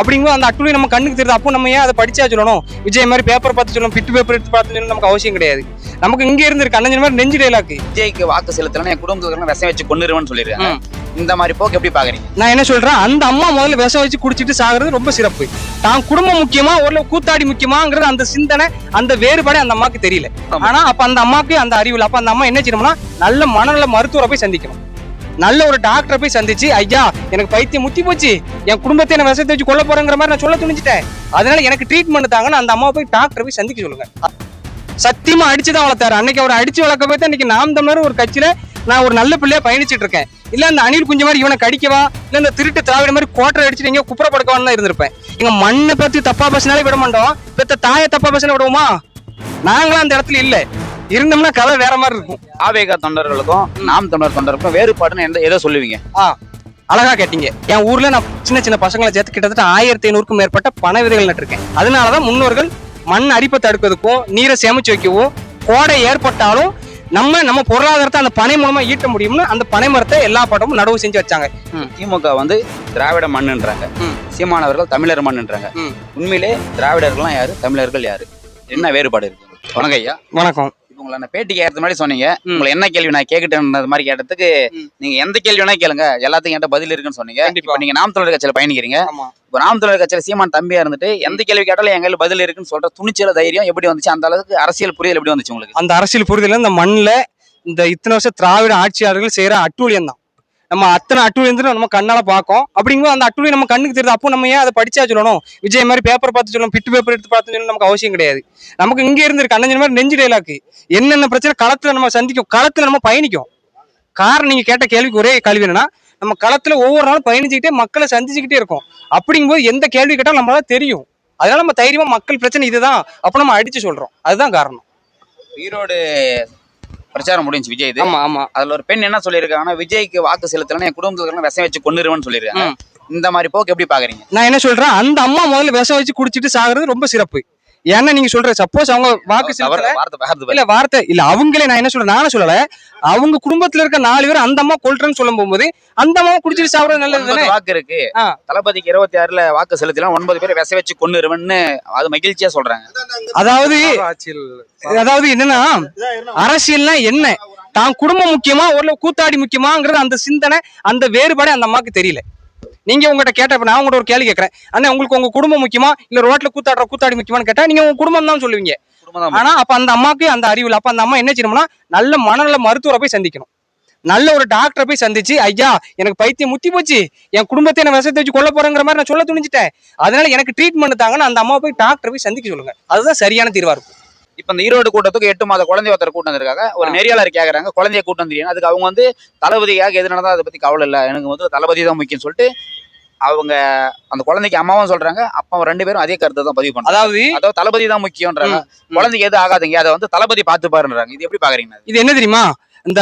அப்படிங்கும்போது அந்த அட்டூழியம் நம்ம கண்ணுக்கு தெரியுது. அப்போ நம்ம ஏன் அதை படிச்சா சொல்லணும்? விஜய் மாதிரி பேப்பர் பார்த்து சொல்லணும், பிட்டு பேப்பர் எடுத்து பார்த்து சொல்லணும் நமக்கு அவசியம் கிடையாது. நமக்கு இங்க இருந்து இருக்கு அண்ணன் மாதிரி நெஞ்சு டைலாக்கு. விஜய்க்கு வாக்கு செலுத்தலாம் என் குடும்பத்துக்கு விஷம் வச்சு கொண்டுருவேன்னு சொல்லிருக்காங்க. இந்த மாதிரி போக்கு எப்படி பாக்குறீங்க? நான் என்ன சொல்றேன், அந்த அம்மா முதல்ல விஷம் வச்சு குடிச்சிட்டு சாகுறது ரொம்ப சிறப்பு. தான் குடும்பம் முக்கியமா ஒரு கூத்தாடி முக்கியமாங்கிறது அந்த சிந்தனை, அந்த வேறுபாடு அந்த அம்மாக்கு தெரியல. ஆனா அப்ப அந்த அம்மாக்கு அந்த அறிவில் அப்ப அந்த அம்மா என்ன செய்யணும்னா நல்ல மனநல மருத்துவரை போய் சந்திக்கணும். நல்ல ஒரு டாக்டரை போய் சந்திச்சு, ஐயா எனக்கு பைத்தியம் முத்தி போச்சு, என் குடும்பத்தை என்ன விஷத்தை வச்சு கொல்ல போறேங்கிற மாதிரி நான் சொல்ல துணிச்சிட்டேன், அதனால எனக்கு ட்ரீட்மெண்ட் தாங்கன்னு அந்த அம்மா போய் டாக்டரை போய் சந்திக்க சொல்லுங்க. சத்தியமா அடிச்சுதான் வளர்த்தாரு. அன்னைக்கு அவர் அடிச்சு வளர்க்க போய் தான் இன்னைக்கு நாம் தமிழர் ஒரு கட்சியில நான் ஒரு நல்ல பிள்ளையா பயணிச்சுட்டு இருக்கேன். இல்ல அந்த அணில் குஞ்சு மாதிரி இவனை கடிக்கவா, இல்ல இந்த திருட்டு திராவிட மாதிரி கோட்டரை அடிச்சுட்டு எங்கேயோ குப்புற படுக்கவான்னு தான் இருந்திருப்பேன். எங்க மண்ணை பத்தி தப்பா பேசினாலே விட மாட்டோம், பெத்த தாயை தப்பா பேசினா விடுவோமா? நாங்களாம் அந்த இடத்துல இல்ல இருந்தோம்னா கதை வேற மாதிரி இருக்கும். ஆவேகா தொண்டர்களுக்கும் நாம் தமிழர் தொண்டருக்கும் வேறுபாடுன்னு எதோ சொல்லுவீங்க? அழகா கேட்டீங்க. என் ஊர்ல நான் சின்ன சின்ன பசங்களை சேர்த்து கிட்டத்தட்ட 1500க்கும் மேற்பட்ட பனை விதைகள் நட்டிருக்கேன். அதனாலதான் முன்னோர்கள் மண் அரிப்பை தடுக்கிறதுக்கும் நீரை சேமிச்சு வைக்கவும் கோடை ஏற்பட்டாலும் நம்ம பொருளாதாரத்தை அந்த பனை மூலமா ஈட்ட முடியும்னு அந்த பனை மரத்தை எல்லா படமும் நடவு செஞ்சு வச்சாங்க. திமுக வந்து திராவிட மண்ணுன்றாங்க, சீமானவர்கள் தமிழர் மண்ணுன்றாங்க. உண்மையிலே திராவிடர்கள்லாம் யாரு, தமிழர்கள் யாரு, என்ன வேறுபாடு இருக்கு? வணக்கம் ஐயா. வணக்கம். உங்களை நான் பேட்டி கேட்கறது மாதிரி சொன்னீங்க, உங்களை என்ன கேள்வி நான் கேட்கிட்டேன் மாதிரி கேட்டதுக்கு நீங்க எந்த கேள்வி வேணா கேளுங்க, எல்லாத்துக்கும் என்கிட்ட பதில் இருக்குன்னு சொன்னீங்க. இப்ப நீங்க நாம் தமிழர் கட்சியில பயணிக்கிறீங்க. இப்ப நாம் தமிழர் கட்சியில சீமான் தம்பியா இருந்துட்டு எந்த கேள்வி கேட்டாலும் எங்க கையில பதில் இருக்குன்னு சொல்ற துணிச்சல தைரியம் எப்படி வந்துச்சு? அந்த அளவுக்கு அரசியல் புரிதல் எப்படி வந்துச்சு உங்களுக்கு? அந்த அரசியல் புரிதல் இந்த மண்ணில் இந்த இத்தனை வருஷம் திராவிட ஆட்சியாளர்கள் செய்யற அட்டூழியம் தான். நம்ம அத்தனை அட்டூழியம் நம்ம கண்ணால பார்க்கோம். அப்படிங்கும்போது அந்த அட்டூழியம் நம்ம கண்ணுக்கு தெரியுது. அப்போ நம்ம ஏன் அதை படிச்சா சொல்லணும்? விஜய் மாதிரி பேப்பர் பார்த்து சொல்லணும், பிட்டு பேப்பர் எடுத்து பார்த்து சொல்லணும் நமக்கு அவசியம் கிடையாது. நமக்கு இங்க இருந்து இருக்கு அண்ணன் மாதிரி நெஞ்சு டைலாக்கு. என்னென்ன பிரச்சனை களத்துல நம்ம சந்திக்கும், களத்துல நம்ம பயணிக்கும். காரணம் நீங்க கேட்ட கேள்விக்கு ஒரே கேள்வி என்னன்னா, நம்ம களத்துல ஒவ்வொரு நாளும் பயணிச்சுக்கிட்டே மக்களை சந்திச்சுக்கிட்டே இருக்கோம். அப்படிங்கும்போது எந்த கேள்வி கேட்டாலும் நம்மளால தெரியும். அதனால நம்ம தைரியமா மக்கள் பிரச்சனை இதுதான் அப்ப நம்ம அடிச்சு சொல்றோம். அதுதான் காரணம். ஈரோடு பிரச்சாரம் முடிஞ்சு விஜய் இது. ஆமா ஆமா. அதுல ஒரு பெண் என்ன சொல்லியிருக்காங்கன்னா, விஜய்க்கு வாக்கு செலுத்தலாம் என் குடும்பத்துக்கு விஷம் வச்சு கொண்டுருவேன்னு சொல்லியிருக்காங்க. இந்த மாதிரி போக்கு எப்படி பாக்குறீங்க? நான் என்ன சொல்றேன், அந்த அம்மா முதல்ல விஷம் வச்சு குடிச்சிட்டு சாகுறது ரொம்ப சிறப்பு. ஏன்னா நீங்க சொல்ற சப்போஸ் அவங்க வாக்கு இல்ல வார்த்தை இல்ல அவங்களே, நான் என்ன சொல்றேன், நானும் சொல்லல, அவங்க குடும்பத்துல இருக்க 4 பேர் அந்த அம்மா கொல்றேன்னு சொல்லும் போகும்போது அந்த அம்மா குடிச்சிட்டு சாப்பிடுறது நல்லது. வாக்கு இருக்கு, தளபதிக்கு 26ல வாக்கு செலுத்தலாம் 9 பேர் விஷம் வச்சு கொண்டுருவேன்னு அது மகிழ்ச்சியா சொல்றாங்க. அதாவது என்னன்னா, அரசியல்னா என்ன, தான் குடும்பம் முக்கியமா ஒரு கூத்தாடி முக்கியமாங்கிறது அந்த சிந்தனை, அந்த வேறுபாடு அந்த அம்மாக்கு தெரியல. நீங்க உங்ககிட்ட கேட்ட நான் உங்கள்கிட்ட ஒரு கேள்வி கேட்கறேன், அண்ணா உங்களுக்கு உங்க குடும்பம் முக்கியமா இல்ல ரோட்ல கூத்தாடி முக்கியமான்னு கேட்டா நீங்க உங்க குடும்பம் தான் சொல்லுவீங்க. ஆனா அப்ப அந்த அம்மாக்கு அந்த அறிவில் அப்ப அந்த அம்மா என்ன செய்யணும்னா நல்ல மனநல மருத்துவரை போய் சந்திக்கணும். நல்ல ஒரு டாக்டரை போய் சந்திச்சு, ஐயா எனக்கு பைத்தியம் முத்தி போச்சு, என் குடும்பத்தை என்ன விஷத்தை வச்சு கொல்ல போறேங்கிற மாதிரி நான் சொல்ல துணிச்சிட்டேன், அதனால எனக்கு ட்ரீட்மெண்ட் தாங்கன்னு அந்த அம்மா போய் டாக்டரை போய் சந்திக்க சொல்லுங்க. அதுதான் சரியான தீர்வா இருக்கும். இப்ப இந்த ஈரோடு கூட்டத்துக்கு 8 மாத குழந்தை ஒருத்தர் கூட்டம் வந்திருக்காங்க. ஒரு நெறியாளர் கேக்குறாங்க, குழந்தைய கூட்டம் தெரியும், அதுக்கு அவங்க வந்து தளபதிக்காக எது நடந்தா அதை பத்தி கவலை இல்லை, எனக்கு வந்து தளபதி தான் முக்கியம் சொல்லிட்டு அவங்க அந்த குழந்தைக்கு அம்மாவும் சொல்றாங்க, அப்பா 2 பேரும் அதே கருத்தை தான் பதிவு பண்றாங்க. அதாவது தளபதி தான் முக்கியம்ன்றாங்க, குழந்தைக்கு எது ஆகாதுங்க, அதை வந்து தளபதி பார்த்து பாருன்றாங்க. இது எப்படி பாக்குறீங்க? இது என்ன தெரியுமா, இந்த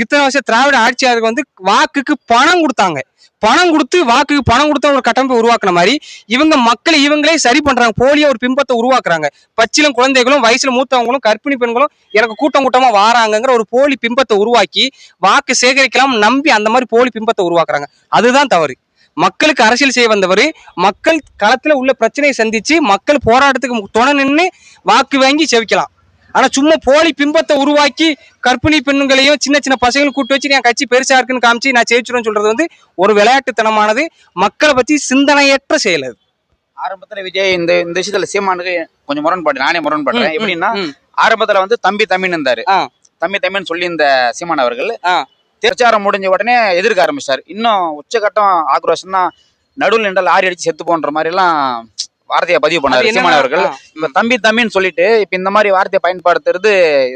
இத்தனை வருஷம் திராவிட ஆட்சியாளருக்கு வந்து வாக்குக்கு பணம் கொடுத்தாங்க, பணம் கொடுத்து வாக்குக்கு பணம் கொடுத்த ஒரு கட்டமைப்பை உருவாக்குன மாதிரி இவங்க மக்களை இவங்களே சரி பண்றாங்க. போலியா ஒரு பிம்பத்தை உருவாக்குறாங்க. பச்சிலும் குழந்தைகளும் வயசுல மூத்தவங்களும் கர்ப்பிணி பெண்களும் எனக்கு கூட்டமா வாராங்கிற ஒரு போலி பிம்பத்தை உருவாக்கி வாக்கு சேகரிக்கலாம் நம்பி அந்த மாதிரி போலி பிம்பத்தை உருவாக்குறாங்க. அதுதான் தவறு. மக்களுக்கு அரசியல் செய்ய வந்தவர் மக்கள் களத்துல உள்ள பிரச்சனையை சந்திச்சு மக்கள் போராட்டத்துக்கு துணை நின்று வாக்கு வாங்கி செவிக்கலாம். ஆனா சும்மா போலி பிம்பத்தை உருவாக்கி கர்ப்பிணி பெண்களையும் சின்ன சின்ன பசங்களும் கூட்டு வச்சு என் கட்சி பெருசா இருக்குன்னு காமிச்சு நான் ஜெயிச்சிருன்னு சொல்றது வந்து ஒரு விளையாட்டுத்தனமானது, மக்களை பத்தி சிந்தனையற்ற செயல். அது ஆரம்பத்துல விஜய் இந்த விஷயத்துல சீமானுக்கு கொஞ்சம் முரண்பாடு, நானே முரண்படுறேன். எப்படின்னா, ஆரம்பத்துல வந்து தம்பி தம்பின்னு இருந்தாரு, தம்பி தம்பின்னு சொல்லி இந்த சீமான் அவர்கள் பிரச்சாரம் முடிஞ்ச உடனே எதிர்க்க ஆரம்பிச்சாரு. இன்னும் உச்சகட்டம் ஆக்ரோஷம் தான், நடுவில் நின்ற லாரி அடிச்சு செத்து போன்ற மாதிரி எல்லாம் வார்த்தையை பதிவு பண்ணாரு சீமான் அவர்கள். இப்ப தம்பி தம்பின்னு சொல்லிட்டு இப்ப இந்த மாதிரி வார்த்தையை பயன்படுத்துறது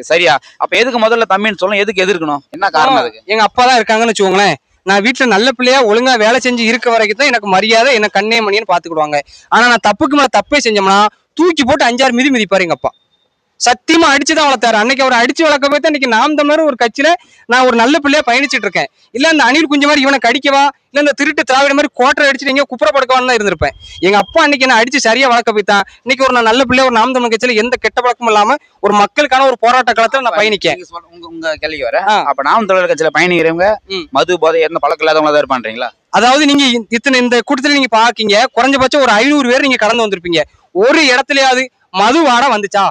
சரியா? அப்ப எதுக்கு முதல்ல தம்பின்னு சொல்லணும், எதுக்கு எதிர்க்கணும், என்ன காரணம் அதுக்கு? எங்க அப்பா தான் இருக்காங்கன்னு வச்சுக்கோங்களேன், நான் வீட்டுல நல்ல பிள்ளையா ஒழுங்கா வேலை செஞ்சு இருக்க வரைக்கும் தான் எனக்கு மரியாதை, என்ன கண்ணே மணின்னு பாத்துக்கிடுவாங்க. ஆனா நான் தப்புக்கு மேல தப்பே செஞ்சோம்னா தூக்கி போட்டு 5-6 மிதிப்பாரு எங்க அப்பா. சத்தியமா அடிச்சுதான் வளர்த்தாரு. அன்னைக்கு அவர் அடிச்சு வளர்க்க போய் தான் இன்னைக்கு நாம் தமிழர் ஒரு கட்சியில நான் ஒரு நல்ல பிள்ளையா பயணிச்சுட்டு இருக்கேன். இல்ல இந்த அணில் குஞ்சு மாதிரி இவனை கடிக்கவா, இல்ல இந்த திருட்டு திராவிட மாதிரி கோட்டரை அடிச்சுட்டு எங்க குப்புறப்படுக்கவான்னு தான் இருந்திருப்பேன். எங்க அப்பா அன்னைக்கு என்ன அடிச்சு சரியா வளர்க்க போய்த்தான் இன்னைக்கு ஒரு நான் நல்ல பிள்ளையா ஒரு நாம் தமிழ் கட்சியில எந்த கெட்ட பழக்கமும் இல்லாம ஒரு மக்களுக்கான ஒரு போராட்ட காலத்துல நான் பயணிக்கேன். உங்க கேள்வி வர அப்ப நாம் தமிழர் கட்சியில பயணிக்கிறவங்க மது போதை எந்த பழக்கம் இல்லாதவங்களா தான் இருப்பான்றீங்களா? அதாவது நீங்க இந்த கூட்டத்துல நீங்க பாக்கீங்க, குறைஞ்சபட்சம் ஒரு 500 பேர் நீங்க கடந்து வந்திருப்பீங்க. ஒரு இடத்துலயாவது மது வாடை வந்துச்சா?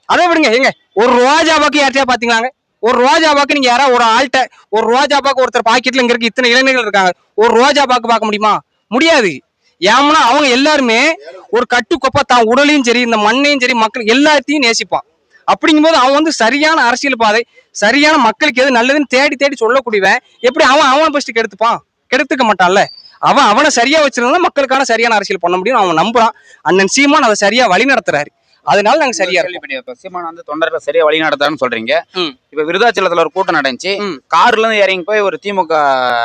அதை விடுங்க. எங்க ஒரு ரோஜா பாக்கு யார்ட்டையா பாத்தீங்களாங்க? ஒரு ரோஜா பாக்கு நீங்க யாரா ஒரு ஆள்கிட்ட ஒரு ரோஜா பாக்கு ஒருத்தர் பாக்கெட்ல இங்க இருக்கு, இத்தனை இளைஞர்கள் இருக்காங்க, ஒரு ரோஜா பாக்கு பார்க்க முடியுமா? முடியாது. ஏன்னா அவங்க எல்லாருமே ஒரு கட்டுக்கொப்பா தான் உடலையும் சரி இந்த மண்ணையும் சரி மக்கள் எல்லாத்தையும் நேசிப்பான். அப்படிங்கும்போது அவன் வந்து சரியான அரசியல் பாதை, சரியான மக்களுக்கு எது நல்லதுன்னு தேடி தேடி சொல்லக்கூடியவன் எப்படி அவன் ஃபர்ஸ்ட் கெடுத்துப்பான்? கெடுத்துக்க மாட்டான்ல. அவனை சரியா வச்சிருந்தா மக்களுக்கான சரியான அரசியல் பண்ண முடியும். அவன் நம்புறான். அண்ணன் சீமான் அதை சரியா வழி நடத்துறாரு. அதனால நாங்க சரியா சீமான் வந்து தொண்டர்கள் சரியா வழி நடத்தாருன்னு சொல்றீங்க. இப்ப விருதாச்சலத்துல ஒரு கூட்டம் நடந்துச்சு. கார்ல இருந்து இறங்கி போய் ஒரு திமுக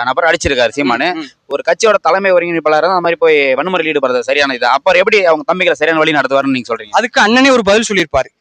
நபர் அடிச்சிருக்காரு சீமானு. ஒரு கட்சியோட தலைமை ஒருங்கிணைப்பாளர் அந்த மாதிரி போய் வன்முறையில் ஈடுபடுறது சரியான இது. அப்புறம் எப்படி அவங்க தம்பிகளை சரியான வழி நடத்துவாருன்னு நீங்க சொல்றீங்க? அதுக்கு அண்ணனே ஒரு பதில் சொல்லியிருப்பாரு.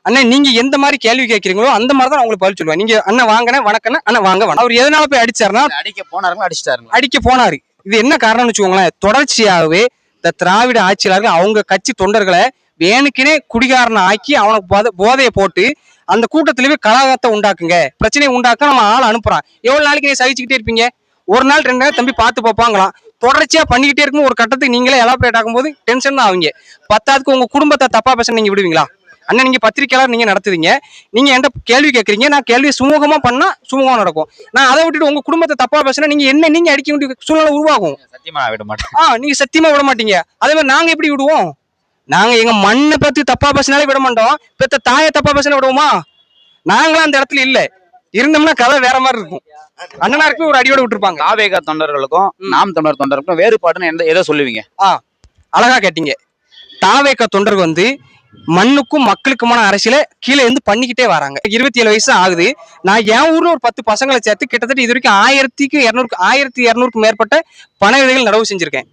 அண்ணன் நீங்க எந்த மாதிரி கேள்வி கேட்கறீங்களோ அந்த மாதிரி தான் உங்களுக்கு பதில் சொல்லுவேன். நீங்க அண்ணன் வாங்கின வணக்கண்ண அண்ணன் வாங்க வேணாம். அவர் எதனால போய் அடிச்சாருன்னா அடிக்க போனாருங்களா அடிச்சிட்டாருங்களா? அடிக்க போனாரு. இது என்ன காரணம்னு வச்சுக்கோங்களேன். தொடர்ச்சியாகவே இந்த திராவிட ஆட்சியாளர்கள் அவங்க கட்சி தொண்டர்களை வேணுக்குனே குடிகாரனை ஆக்கி அவனுக்கு போதையை போட்டு அந்த கூட்டத்திலேயே கலகத்தை உண்டாக்குங்க, பிரச்சனையை உண்டாக்க நம்ம ஆள் அனுப்புறான். எவ்வளவு நாளைக்கு நீ சகிச்சுக்கிட்டே இருப்பீங்க? ஒரு நாள் 2 நாள் தம்பி பார்த்து பார்ப்பாங்களாம். தொடர்ச்சியா பண்ணிக்கிட்டே இருக்கும். ஒரு கட்டத்துக்கு நீங்களே எலாபரேட் ஆகும்போது டென்ஷன் தான் ஆவீங்க. பத்தாவதுக்கு உங்க குடும்பத்தை தப்பா பேச நீங்க விடுவீங்களா? அண்ணன் நீங்க பத்திரிக்கையாளர், நீங்க நடத்துவீங்க, நீங்க என்கிட்ட கேள்வி கேட்கறீங்க, நான் கேள்வியை சுமூகமா பண்ணா சுமூகமா நடக்கும். நான் அதை விட்டுட்டு உங்க குடும்பத்தை தப்பா பேசினா நீங்க அடிக்க வேண்டிய சூழ்நிலை உருவாகும். சத்தியமா விட மாட்டேன். நீங்க சத்தியமா விட மாட்டீங்க. அதே மாதிரி நாங்க எப்படி விடுவோம்? நாங்க எங்க மண்ணை பத்தி தப்பா பேசினாலே விட மாட்டோம். பெத்த தாயை தப்பா பேசினா விடுவோமா? நாங்களும் அந்த இடத்துல இல்ல. இருந்தோம்னா கதை வேற மாதிரி இருக்கும். அண்ணனா இருக்கு ஒரு அடியோட விட்டுருப்பாங்க. தாவேகா தொண்டர்களுக்கும் நாம் தமிழர் தொண்டர்களுக்கும் வேறுபாடுன்னு எதை சொல்லுவீங்க? அழகா கேட்டீங்க. தாவேகா தொண்டர்கள் வந்து மண்ணுக்கும் மக்களுக்குமான அரசியல கீழே இருந்து பண்ணிக்கிட்டே வராங்க. 27 வயசு ஆகுது. நான் என் ஊர்ல ஒரு 10 பசங்களை சேர்த்து கிட்டத்தட்ட இது வரைக்கும் 1200க்கும் மேற்பட்ட பனை விதைகள் நடவு செஞ்சிருக்கேன்.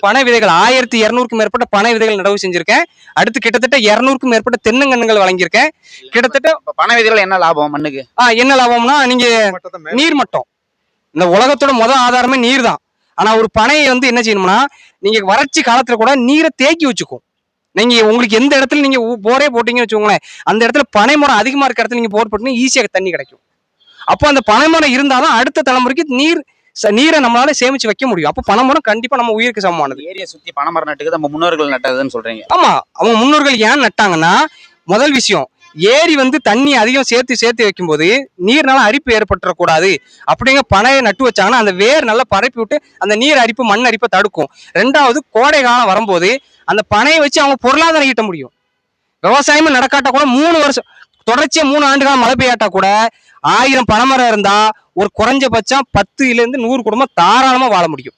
பனை விதைகள் 1200க்கும் மேற்பட்ட பனை விதைகள் நடவு செஞ்சிருக்கேன். அடுத்து கிட்டத்தட்ட 200க்கும் மேற்பட்ட தென்னங்கன்றுகள் வழங்கியிருக்கேன். கிட்டத்தட்ட பனை விதைகள் என்ன லாபம் மண்ணுக்கு? என்ன லாபம்னா நீங்க நீர் மட்டம், இந்த உலகத்தோட முதல் ஆதாரமே நீர் தான். ஆனா ஒரு பனையை வந்து என்ன செய்யணும்னா நீங்க வறட்சி காலத்துல கூட நீரை தேக்கி வச்சுக்கும். நீங்க உங்களுக்கு எந்த இடத்துல நீங்க போரே போட்டீங்கன்னு வச்சுக்கோங்களேன், அந்த இடத்துல பனை மரம் அதிகமா இருக்க இடத்துல நீங்க போர் போட்டீங்கன்னா ஈஸியாக தண்ணி கிடைக்கும். அப்போ அந்த பனை மரம் இருந்தாலும் அடுத்த தலைமுறைக்கு நீரை நம்மளால சேமிச்சு வைக்க முடியும். அப்போ பனை மரம் கண்டிப்பா நம்ம உயிருக்கு சமமானது. ஏரியை சுத்தி பனை மரம் நட்டுக்கு நம்ம முன்னோர்கள் நட்டதுன்னு சொல்றீங்க? ஆமா, அவங்க முன்னோர்கள் ஏன் நட்டாங்கன்னா முதல் விஷயம் ஏரி வந்து தண்ணி அதிகம் சேர்த்து வைக்கும்போது நீர்னால அரிப்பு ஏற்பட்டுறக்கூடாது அப்படிங்க பனையை நட்டு வச்சாங்கன்னா அந்த வேர் நல்லா பரப்பி விட்டு அந்த நீர் அரிப்பு மண் அரிப்பை தடுக்கும். 2வது கோடை காலம் வரும்போது அந்த பனையை வச்சு அவங்க பொருளாதாரம் ஈட்ட முடியும். விவசாயமும் நடக்காட்டா கூட 3 வருஷம் தொடர்ச்சியா 3 ஆண்டுகாலம் மழை பெய்யாட்டா கூட 1000 பனைமரம் இருந்தா ஒரு குறைஞ்சபட்சம் 10 to 100 குடும்பம் தாராளமா வாழ முடியும்.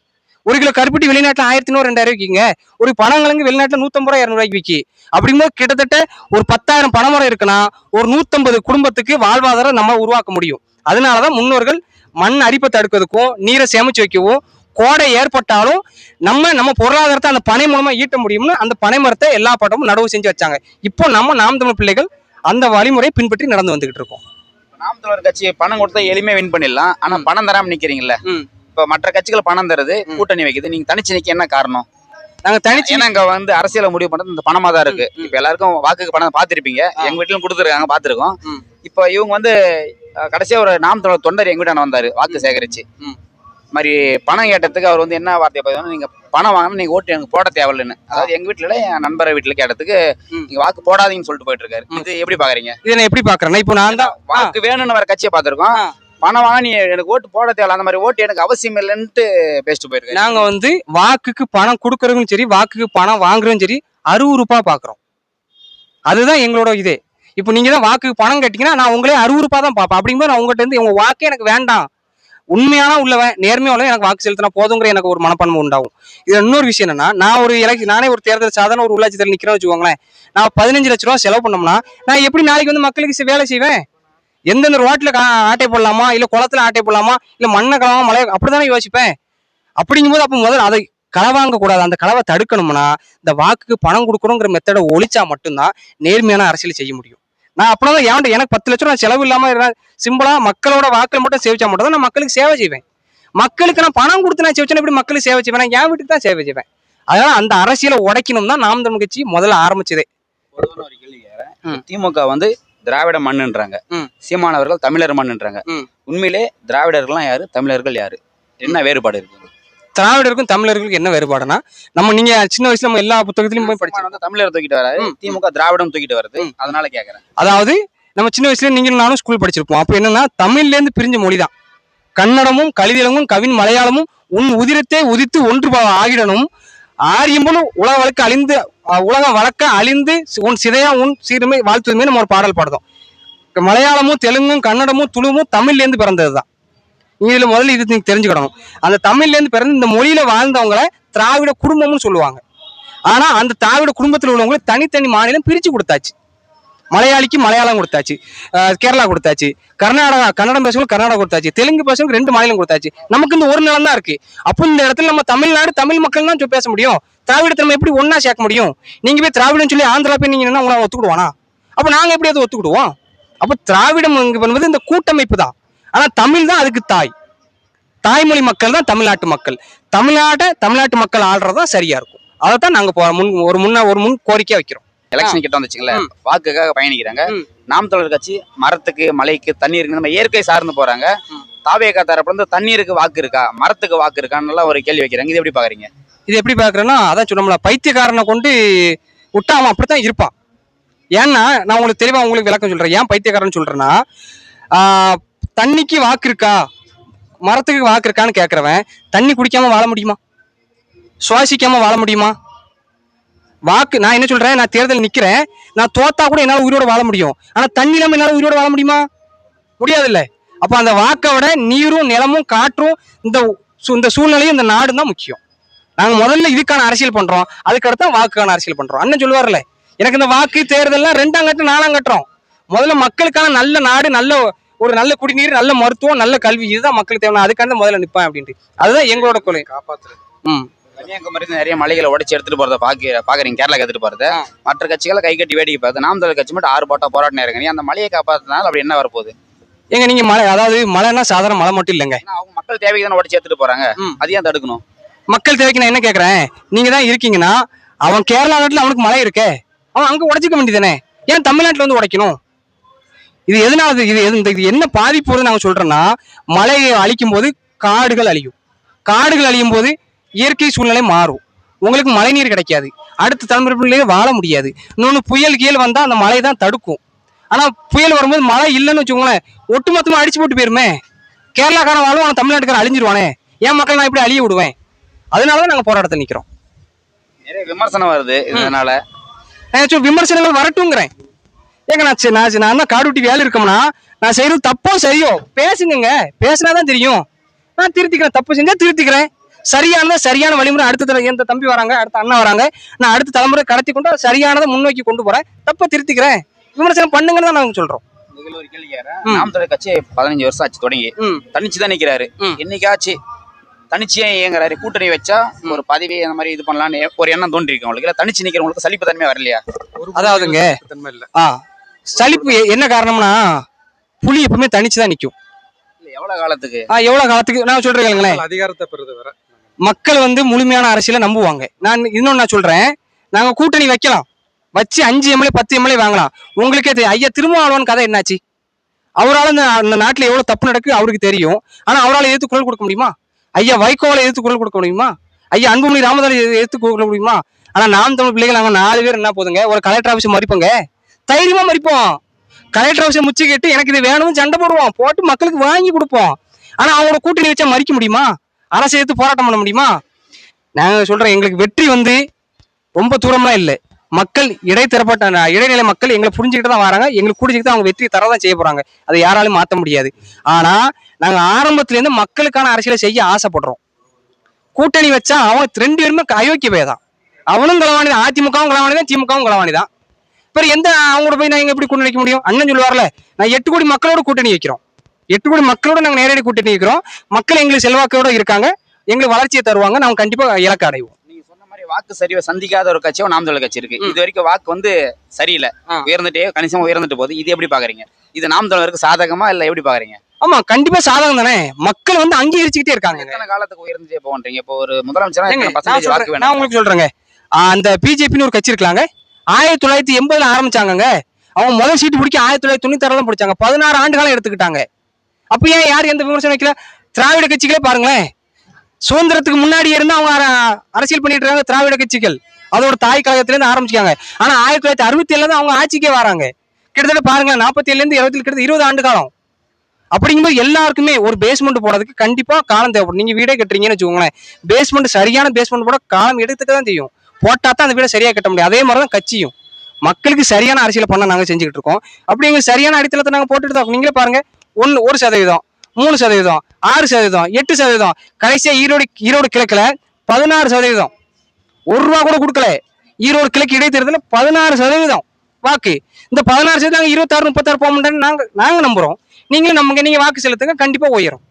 1 கிலோ கருப்பட்டி வெளிநாட்டுல 1100-2000 விற்கிங்க. ஒரு பனங்கிழங்கு வெளிநாட்டுல 150-200 விற்கி. அப்படிங்கும்போது கிட்டத்தட்ட ஒரு 10,000 பனைமரம் இருக்குன்னா ஒரு 150 குடும்பத்துக்கு வாழ்வாதாரம் நம்ம உருவாக்க முடியும். அதனாலதான் முன்னோர்கள் மண் அரிப்பை தடுக்கிறதுக்கும் நீரை சேமிச்சு வைக்கவும் கோடை ஏற்பட்டாலும் நம்ம பொருளாதாரத்தை அந்த பனை மூலமா ஈட்ட முடியும்னு அந்த பனை மரத்தை எல்லா பட்டமும் நடவு செஞ்சு வச்சாங்க. இப்போ நம்ம நாம் தமிழ் பிள்ளைகள் அந்த வழிமுறை பின்பற்றி நடந்து வந்துகிட்டு இருக்கோம். நாம் தமிழர் கட்சி பணம் கொடுத்தா எளிமையா வின் பண்ணிடலாம். ஆனா பணம் தராம நிக்கிறீங்கல்ல. இப்ப மற்ற கட்சிகள் பணம் தருது, கூட்டணி வைக்குது, நீங்க தனிச்சு நிக்க என்ன காரணம்? நாங்க தனிச்சு இங்க வந்து அரசியல முடிவு பண்றது இந்த பணமா தான் இருக்கு. இப்ப எல்லாருக்கும் வாக்குக்கு பணம் பாத்திருப்பீங்க, எங்க வீட்லயும் கொடுத்துருக்காங்க, பாத்துருக்கோம். இப்ப இவங்க வந்து கடைசியா ஒரு நாம் தமிழர் தொண்டர் எங்க வீட்டான வந்தாரு வாக்கு சேகரிச்சு. மாதிரி பணம் கேட்டதுக்கு அவர் வந்து என்ன வார்த்தையை பார்த்தீங்கன்னா, நீங்க பணம் வாங்கினா நீங்க ஓட்டு எனக்கு போட தேவையில்லைன்னு. அதாவது எங்க வீட்டுல என் நண்பரை வீட்டுல கேட்டதுக்கு நீங்க வாக்கு போடாதீங்கன்னு சொல்லிட்டு போயிட்டு இருக்காரு. இது எப்படி பாக்குறீங்க? இதை நான் எப்படி பாக்குறேன்னா, இப்போ நான் தான் வாக்கு வேணும்னு வேற கட்சியை பாத்துருக்கோம், பணம் வாங்க நீ எனக்கு ஓட்டு போட தேவை, அந்த மாதிரி ஓட்டு எனக்கு அவசியம் இல்லைன்ட்டு பேசிட்டு போயிருக்கேன். நாங்க வந்து வாக்குக்கு பணம் கொடுக்கறதும் சரி வாக்குக்கு பணம் வாங்குறதும் சரி அருவருப்பா பாக்குறோம். அதுதான் எங்களோட இதே. இப்போ நீங்க தான் வாக்குக்கு பணம் கட்டிங்கன்னா நான் உங்களே அருவருப்பா தான் பார்ப்பேன். அப்படிங்கும்போது நான் உங்கள்கிட்ட இருந்து உங்க வாக்கே எனக்கு வேண்டாம், உண்மையான உள்ளவன் நேர்மையா உள்ளவன் எனக்கு வாக்கு செலுத்தினா போதுங்கிற எனக்கு ஒரு மனப்பான்மை உண்டாகும். இது இன்னொரு விஷயம் என்னன்னா, நானே ஒரு தேர்தல் சாதாரண ஒரு உள்ளாட்சி தேர்தல் நிக்கிறேன்னு வச்சுக்கோங்களேன், நான் 15 லட்ச ரூபா செலவு பண்ணோம்னா நான் எப்படி நாளைக்கு வந்து மக்களுக்கு வேலை செய்வேன்? எந்தெந்த ரோட்ல ஆட்டை போடலாமா, இல்ல குளத்துல ஆட்டை போடலாமா, இல்ல மண்ணை கலமா மழை, அப்படித்தானே யோசிப்பேன். அப்படிங்கும்போது அப்ப முதல்ல அதை களை வாங்க கூடாது. அந்த களவை தடுக்கணும்னா இந்த வாக்குக்கு பணம் கொடுக்கணுங்கிற மெத்தடை ஒழிச்சா மட்டும்தான் நேர்மையான அரசியல் செய்ய முடியும். நான் அப்படின்னா ஏன்டா எனக்கு 10 லட்சம் நான் செலவு இல்லாம சிம்பிளா மக்களோட வாக்கள் மட்டும் சேவிச்சா மட்டும் தான் நான் மக்களுக்கு சேவை செய்வேன். மக்களுக்கு நான் பணம் கொடுத்து நான் சேவிச்சேன் எப்படி மக்களுக்கு சேவை செய்வேன்? நான் என் வீட்டுக்கு தான் சேவை செய்வேன். அதனால அந்த அரசியலை உடைக்கணும் தான் நாம் தமிழ் கட்சி முதல்ல ஆரம்பிச்சதே. பொதுவான ஒரு கேள்வி கேக்குறேன். திமுக வந்து திராவிட மண்ணுன்றாங்க, சீமானவர்கள் தமிழர் மண்ணுன்றாங்க. உண்மையிலே திராவிடர்கள்லாம் யாரு, தமிழர்கள் யாரு, என்ன வேறுபாடு இருக்கு? திராவிடருக்கும் தமிழர்களுக்கும் என்ன வேறுபாடுனா, நீங்க சின்ன வயசுல நம்ம எல்லா புத்தகத்திலும் போய் படிச்சு தமிழர் தூக்கிட்டு வராது, திமுக திராவிடம் தூக்கிட்டு வருது. அதனால கேக்குறேன். அதாவது நம்ம சின்ன வயசுல நீங்க நானும் ஸ்கூல் படிச்சிருப்போம். அப்ப என்னன்னா தமிழ்ல இருந்து பிரிஞ்ச மொழிதான் கன்னடமும் கலிதலமும் கவின் மலையாளமும் உன் உதிரத்தை உதித்து ஒன்று ஆகிடணும் ஆரியம்பும் உலக வழக்கு அழிந்து உலக வழக்க அழிந்து உன் சிதையா உன் சீருமை வாழ்த்துமே நம்ம ஒரு பாடல் பாடுதோம். மலையாளமும் தெலுங்கும் கன்னடமும் துளுவும் தமிழ்ல இருந்து பிறந்ததுதான். இதுல முதல்ல இது நீங்க தெரிஞ்சுக்கணும். அந்த தமிழ்ல இருந்து பிறந்து இந்த மொழியில வாழ்ந்தவங்களை திராவிட குடும்பம்னு சொல்லுவாங்க. ஆனா அந்த திராவிட குடும்பத்தில் உள்ளவங்களை தனித்தனி மாநிலம் பிரிச்சு கொடுத்தாச்சு. மலையாளிக்கு மலையாளம் கொடுத்தாச்சு, கேரளா கொடுத்தாச்சு, கர்நாடகா கன்னடம் பேசுறவங்க கர்நாடகா கொடுத்தாச்சு, தெலுங்கு பேசுறவங்க 2 மாநிலம் கொடுத்தாச்சு. நமக்கு இந்த ஒரு நிலம் தான் இருக்கு. அப்போ இந்த இடத்துல நம்ம தமிழ்நாடு தமிழ் மக்கள் தான் பேச முடியும். திராவிடத்தை நம்ம எப்படி ஒன்னா சேர்க்க முடியும்? நீங்க போய் திராவிடம் சொல்லி ஆந்திரா போய் நீங்க என்ன உங்களை ஒத்துக்கிடுவானா? அப்ப நாங்க எப்படி அதை ஒத்துக்கிடுவோம்? அப்ப திராவிடம் பண்ணுவது இந்த கூட்டமைப்பு தான். ஆனா தமிழ் தான் அதுக்கு தாய்மொழி மக்கள் தான் தமிழ்நாட்டு மக்கள். தமிழ்நாட்டு மக்கள் ஆள்றதா சரியா இருக்கும். அதைத்தான் நாங்க முன் கோரிக்கையா வைக்கிறோம். எலெக்ஷன் கிட்ட வந்துச்சுங்களே, வாக்குக்காக பயணிக்கிறாங்க. நாம் தமிழர் கட்சி மரத்துக்கு மலைக்கு தண்ணீருக்கு நம்ம இயற்கை சார்ந்து போறாங்க. தாவேகா தரப்புல இருந்து தண்ணீருக்கு வாக்கு இருக்கா, மரத்துக்கு வாக்கு இருக்கான்னு ஒரு கேள்வி வைக்கிறாங்க. இது எப்படி பாக்குறீங்க? இது எப்படி பாக்குறேன்னா, அதான் சொல்லணும்ல, பைத்தியக்காரனை கொண்டு விட்டா அவன் அப்படித்தான் இருப்பான். ஏன்னா நான் உங்களுக்கு தெளிவா விளக்கம் சொல்றேன். ஏன் பைத்தியக்காரன் சொல்றேன்னா, தண்ணிக்கு வாக்கு இருக்கா மரத்துக்கு வாக்கு இருக்கான்னு கேட்கறவன் தண்ணி குடிக்காம வாழ முடியுமா? சுவாசிக்காம வாழ முடியுமா? வாக்கு நான் என்ன சொல்றேன், நான் தேர்தல் நிக்கிறேன், நான் தோத்தா கூட என்னால உயிரோட வாழ முடியும். ஆனா தண்ணி இல்லாம என்னால உயிரோட வாழ முடியுமா? முடியாது இல்ல. அப்ப அந்த வாக்கை விட நீரும் நிலமும் காற்றும் இந்த சூழ்நிலையும் இந்த நாடு தான் முக்கியம். நாங்க முதல்ல இதுக்கான அரசியல் பண்றோம், அதுக்கடுத்து வாக்குக்கான அரசியல் பண்றோம். அண்ணன் சொல்லுவார்ல, எனக்கு இந்த வாக்கு தேர்தல்லாம் 2ஆம் கட்டம் 4ஆம் கட்டம். முதல்ல மக்களுக்கான நல்ல நாடு, நல்ல குடிநீர், நல்ல மருத்துவம், நல்ல கல்வி, இதுதான் மக்களுக்கு தேவை. அதுக்கான முதல்ல நிப்பேன் அப்படின்ட்டு. அதுதான் எங்களோட கொலை. காப்பாத்துறது. கன்னியாகுமரி நிறைய மலைகளை உடைச்சு எடுத்துட்டு போறத பாக்குறீங்க, கேரளாக்கு எடுத்துட்டு போறத. மற்ற கட்சிகளை கை கட்டி வேடிக்கை பார்த்து நாம் தமிழர் கட்சி மட்டும் 6 போராட்டம் இறங்க. அந்த மலையை காப்பாத்தினால அப்படி என்ன வரப்போகுது? எங்க நீங்க மழைன்னா சாதாரண மழை மட்டும் இல்லைங்க. அவங்க மக்கள் தேவைக்கு தானே உடைச்சு எடுத்துட்டு போறாங்க, அதையும் தடுக்கணும். மக்கள் தேவைக்கு நான் என்ன கேட்கறேன், நீங்க தான் இருக்கீங்கன்னா அவன் கேரளா நாட்டுல அவனுக்கு மழை இருக்கே, அவன் அங்க உடைச்சிக்க வேண்டியதானே, ஏன் தமிழ்நாட்டுல வந்து உடைக்கணும்? இது எதனால இது என்ன பாதிப்பு வருது நாங்க சொல்றோம்னா, மலையை அழிக்கும் போது காடுகள் அழியும் போது இயற்கை சூழ்நிலை மாறும். உங்களுக்கு மழை நீர் கிடைக்காது, அடுத்த தலைமுறையிலேயே வாழ முடியாது. இன்னொன்னு புயல் வந்தா அந்த மழை தான் தடுக்கும். ஆனா புயல் வரும்போது மழை இல்லைன்னு வச்சுக்கோங்களேன், ஒட்டுமொத்தமா அடிச்சு போட்டு போயிருமே. கேரளாக்காரன் வாழும், அவன் தமிழ்நாட்டுக்காரன் அழிஞ்சிருவானே, என் மக்கள் நான் இப்படி அழிய விடுவேன். அதனாலதான் நாங்க போராட்டத்தை நிக்கிறோம். நிறைய விமர்சனம் வருது இதனால. விமர்சனங்கள் வரட்டுங்கிறேன். ஏங்க நான் தான் காடு விட்டு வேலை இருக்கோம்னா, நான் செய்யறது தப்போ சரியோ பேசுங்க, பேசினாதான் தெரியும். நான் திருத்திக்கிறேன், தப்பு செஞ்சா திருத்திக்கிறேன், சரியான வழிமுறை. அடுத்த தம்பி வராங்க, அடுத்த அண்ணா வராங்க, நான் அடுத்த தலைமுறை கடத்தி கொண்டு சரியானதை முன்னோக்கி கொண்டு போறேன், தப்ப திருத்திக்கிறேன். விமர்சனம் பண்ணுங்கன்னு தான் நாங்க சொல்றோம். ஒரு கேள்வி நாம் தமிழர் கட்சி 15 வருஷம் ஆச்சு தொடங்கி, தனிச்சுதான் நிக்கிறாரு. என்னைக்காச்சு தனிச்சே இயங்குறாரு, கூட்டணி வச்சா ஒரு பதவி அந்த மாதிரி இது பண்ணலாம்னு ஒரு எண்ணம் தோன்றி இருக்கு உங்களுக்கு? இல்ல தனிச்சு நிக்கிறவங்களுக்கு சலிப்பு தன்மை வரலையா? அதாவதுங்க, சலிப்பு என்ன காரணம்னா, புலி எப்பவுமே தனிச்சுதான் நிக்கும். எவ்வளவு காலத்துக்கு நான் சொல்றேன், அதிகாரத்தை பெறுது வர மக்கள் முழுமையான அரசியலை நம்புவாங்க. நான் சொல்றேன், நாங்க கூட்டணி வைக்கலாம், வச்சு 5 எம்எல்ஏ 10 எம்எல்ஏ வாங்கலாம். உங்களுக்கே தெரியும், ஐயா திருமாவளவன் கதை என்னாச்சு? அவரால் அந்த நாட்டுல எவ்வளவு தப்பு நடக்கு அவருக்கு தெரியும். ஆனா அவரால் எதிர்த்து குரல் கொடுக்க முடியுமா? ஐயா வைகோவால எதிர்த்து குரல் கொடுக்க முடியுமா? ஐயா அன்புமணி ராமதாஸ் எதிர்த்து கொடுக்க முடியுமா? ஆனா நாம் தமிழ் பிள்ளைகள் நாங்க 4 பேர் என்ன போதுங்க, ஒரு கலெக்டர் ஆபீஸ் மறிப்போங்க, தைரியமா மறிப்போம். கலெக்டர் ஆபீஸை முச்சு கேட்டு எனக்கு இது வேணும்னு சண்டை போடுவோம், போட்டு மக்களுக்கு வாங்கி கொடுப்போம். ஆனா அவங்களோட கூட்டணி வச்சா மறிக்க முடியுமா? அரசு எடுத்து போராட்டம் பண்ண முடியுமா? நாங்க சொல்றேன், எங்களுக்கு வெற்றி ரொம்ப தூரம்லாம் இல்லை. மக்கள் இடைநிலை மக்கள் எங்களை புரிஞ்சுக்கிட்டு தான் வராங்க, எங்களுக்கு புரிஞ்சுக்கிட்டு அவங்க வெற்றி தரதான் செய்ய போறாங்க. அதை யாராலும் மாற்ற முடியாது. ஆனா நாங்க ஆரம்பத்துல இருந்து மக்களுக்கான அரசியலை செய்ய ஆசைப்படுறோம். கூட்டணி வச்சா அவங்க 2 பேருமே அயோக்கிய பேதான். அவனும் களவாணிதான், அதிமுகவும் களவாணிதான், திமுகவும் களவாணிதான். இப்ப அவங்களோட போய் நாங்க எப்படி கூட்டணி வைக்க முடியும்? அண்ணன் சொல்லுவார்ல, நான் 8 கோடி மக்களோட கூட்டணி வைக்கிறோம், 8 கோடி மக்களோட நாங்க நேரடி கூட்டணி வைக்கிறோம். மக்கள் எங்களுக்கு செல்வாக்கோட இருக்காங்க, எங்களுக்கு வளர்ச்சியை தருவாங்க, நாங்க கண்டிப்பா இலக்கு அடைவோம். நீங்க சொன்ன மாதிரி வாக்கு சரிவை சந்திக்காத ஒரு கட்சியும் நாம் தமிழர் கட்சி இருக்கு. இது வரைக்கும் வாக்கு வந்து சரியில்லை, உயர்ந்துட்டே கணிசமா உயர்ந்துட்டு போகுது. இது எப்படி பாக்குறீங்க? இது நாம் தமிழருக்கு சாதகமா இல்ல எப்படி பாக்குறீங்க? ஆமா, கண்டிப்பா சாதகம் தானே. மக்கள் வந்து அங்கீகரிச்சுக்கிட்டே இருக்காங்க. எத்தனை காலத்துக்கு உயர்ந்துட்டே போன்றீங்க? இப்போ ஒரு முதலமைச்சரா வாக்கு நான் உங்களுக்கு சொல்றேங்க, அந்த பிஜேபின்னு ஒரு கட்சி இருக்காங்க, 1980 ஆரம்பிச்சாங்க. அவங்க முதல் சீட்டு பிடிக்க 1996 பிடிச்சாங்க. 16 ஆண்டு காலம் எடுத்துக்கிட்டாங்க. அப்ப ஏன் யார் எந்த விமர்சனம் வைக்கல? திராவிட கட்சிகளே பாருங்களேன், சுதந்திரத்துக்கு முன்னாடி இருந்து அவங்க அரசியல் பண்ணிட்டு இருக்காங்க. திராவிட கட்சிகள் அதோட தாய் கழகத்துல இருந்து ஆரம்பிச்சாங்க. ஆனா 1967 தான் அவங்க ஆட்சிக்கே வராங்க. கிட்டத்தட்ட பாருங்களேன், 47 இருந்து 20 கிட்டத்தட்ட 20 ஆண்டு காலம். அப்படிங்கும்போது எல்லாருக்குமே ஒரு பேஸ்மெண்ட் போடுறதுக்கு கண்டிப்பா காலம் தேவைப்படும். நீங்க வீடே கட்டுறீங்கன்னு வச்சுக்கோங்களேன், பேஸ்மெண்ட் சரியான பேஸ்மெண்ட் போட காலம் எடுத்துக்க தான் செய்யும். போட்டா தான் அந்த வீடை சரியா கட்ட முடியும். அதே மாதிரிதான் கட்சியும் மக்களுக்கு சரியான அரசியலை பண்ண நாங்க செஞ்சுக்கிட்டு இருக்கோம். அப்படி எங்க சரியான அடித்தளத்தை நாங்க போட்டுட்டு தான். நீங்களே பாருங்க, 1%, 3%, 6%, 8%, கடைசியா ஈரோடு கிழக்குல 16%. ₹1 கூட கொடுக்கல. ஈரோடு கிழக்கு இடைத்தேர்தல 16% வாக்கு. இந்த 16% 26, 36 போக மாட்டேன்னு நாங்க நம்புறோம். நீங்களும் நீங்க வாக்கு செலுத்துங்க, கண்டிப்பா உயரும்.